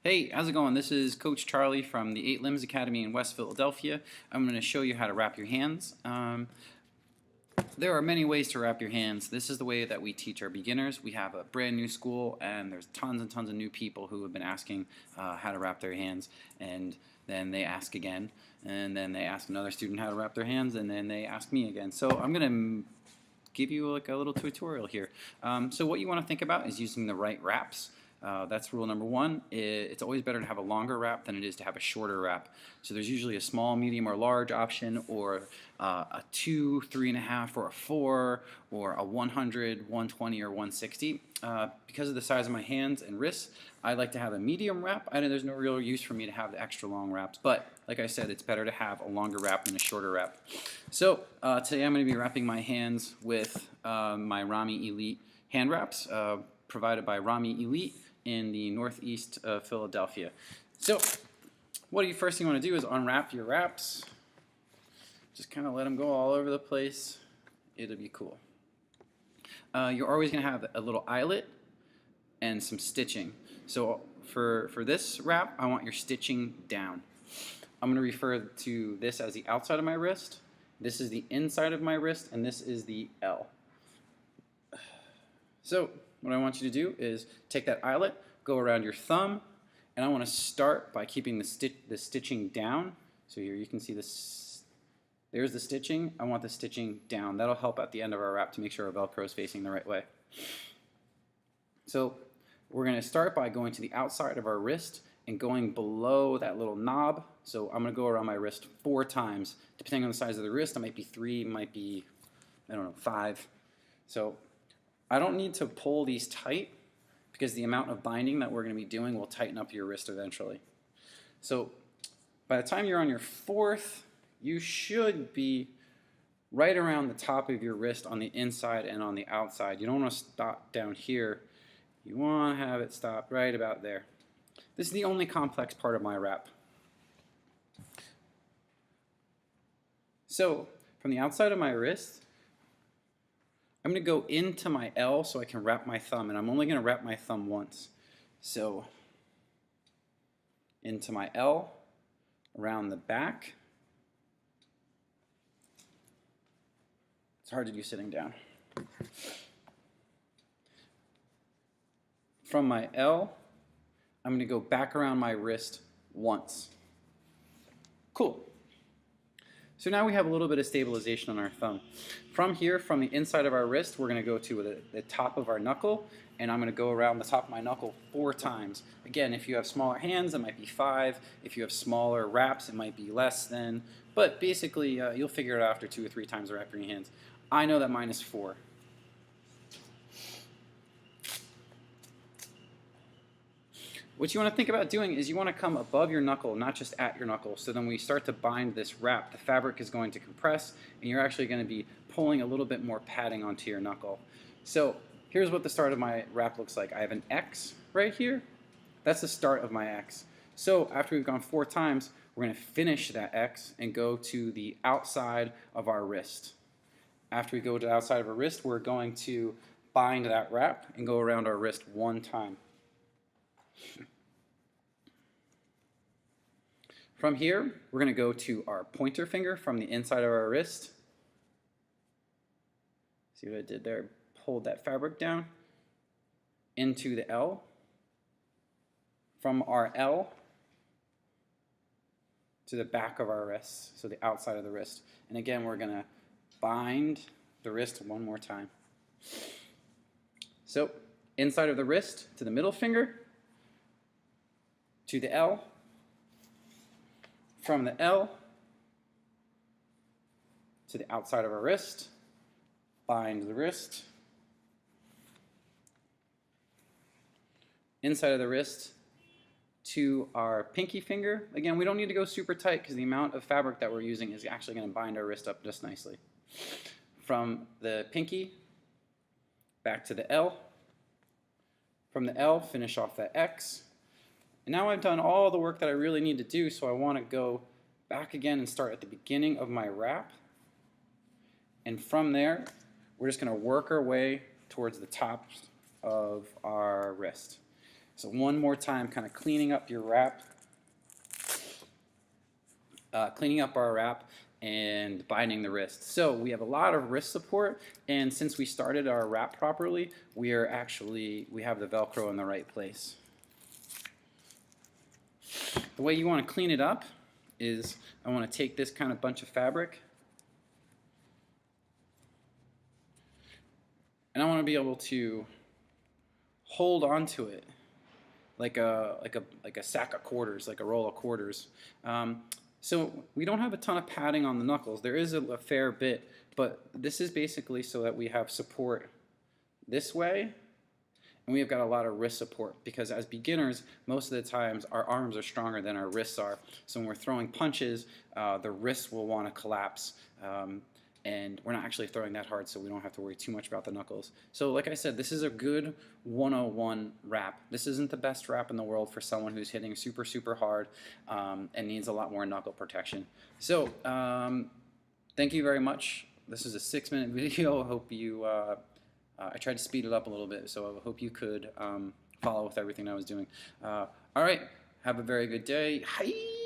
Hey, how's it going? This is Coach Charlie from the 8 Limbs Academy in West Philadelphia. I'm going to show you how to wrap your hands. There are many ways to wrap your hands. This is the way that we teach our beginners. We have a brand new school, and there's tons and tons of new people who have been asking how to wrap their hands, and then they ask again, and then they ask another student how to wrap their hands, and then they ask me again. So I'm going to give you like a little tutorial here. So what you want to think about is using the right wraps. That's rule number one. It's always better to have a longer wrap than it is to have a shorter wrap. So there's usually a small, medium, or large option, or a 2, 3.5, or a 4, or a 100, 120, or 160. Because of the size of my hands and wrists, I like to have a medium wrap. I know there's no real use for me to have the extra long wraps, but like I said, it's better to have a longer wrap than a shorter wrap. So today I'm going to be wrapping my hands with my Runny Elite hand wraps, provided by Runny Elite in the northeast of Philadelphia. So what you first thing you want to do is unwrap your wraps. Just kind of let them go all over the place. It'll be cool. You're always going to have a little eyelet and some stitching. So for this wrap, I want your stitching down. I'm going to refer to this as the outside of my wrist. This is the inside of my wrist, and this is the L. So what I want you to do is take that eyelet, go around your thumb, and I want to start by keeping the stitching down. So here you can see this. There's the stitching. I want the stitching down. That'll help at the end of our wrap to make sure our Velcro is facing the right way. So we're going to start by going to the outside of our wrist and going below that little knob. So I'm going to go around my wrist 4 times. Depending on the size of the wrist, it might be 3, it might be, I don't know, 5. So I don't need to pull these tight because the amount of binding that we're going to be doing will tighten up your wrist eventually. So by the time you're on your 4th, you should be right around the top of your wrist on the inside and on the outside. You don't want to stop down here. You want to have it stop right about there. This is the only complex part of my wrap. So from the outside of my wrist, I'm going to go into my L so I can wrap my thumb, and I'm only going to wrap my thumb once. So into my L, around the back. It's hard to do sitting down. From my L, I'm going to go back around my wrist once. Cool. So now we have a little bit of stabilization on our thumb. From here, from the inside of our wrist, we're going to go to the top of our knuckle, and I'm going to go around the top of my knuckle 4 times. Again, if you have smaller hands, it might be 5. If you have smaller wraps, it might be less than. But basically, you'll figure it out after 2 or 3 times of wrapping your hands. I know that mine is 4. What you want to think about doing is you want to come above your knuckle, not just at your knuckle. So then when we start to bind this wrap, the fabric is going to compress, and you're actually going to be pulling a little bit more padding onto your knuckle. So here's what the start of my wrap looks like. I have an X right here. That's the start of my X. So after we've gone 4 times, we're going to finish that X and go to the outside of our wrist. After we go to the outside of our wrist, we're going to bind that wrap and go around our wrist 1 time. From here, we're going to go to our pointer finger from the inside of our wrist. See what I did there? Pulled that fabric down into the L. From our L to the back of our wrist, so the outside of the wrist. And again, we're going to bind the wrist 1 more time. So inside of the wrist to the middle finger, to the L, from the L to the outside of our wrist, bind the wrist, inside of the wrist to our pinky finger. Again, we don't need to go super tight because the amount of fabric that we're using is actually going to bind our wrist up just nicely. From the pinky back to the L, from the L finish off that X. And now I've done all the work that I really need to do, so I want to go back again and start at the beginning of my wrap. And from there, we're just going to work our way towards the top of our wrist. So one more time, kind of cleaning up your wrap, cleaning up our wrap and binding the wrist. So we have a lot of wrist support, and since we started our wrap properly, we have the Velcro in the right place. The way you want to clean it up is I want to take this kind of bunch of fabric, and I want to be able to hold onto it like a sack of quarters, like a roll of quarters. So we don't have a ton of padding on the knuckles. There is a fair bit, but this is basically so that we have support this way, and we've got a lot of wrist support, because as beginners, most of the times our arms are stronger than our wrists are. So when we're throwing punches, the wrists will want to collapse, and we're not actually throwing that hard, so we don't have to worry too much about the knuckles. So like I said, this is a good 101 wrap. This isn't the best wrap in the world for someone who's hitting super, super hard and needs a lot more knuckle protection. So thank you very much. This is a 6-minute video. I hope you, I tried to speed it up a little bit, so I hope you could follow with everything I was doing. All right, have a very good day. Hi.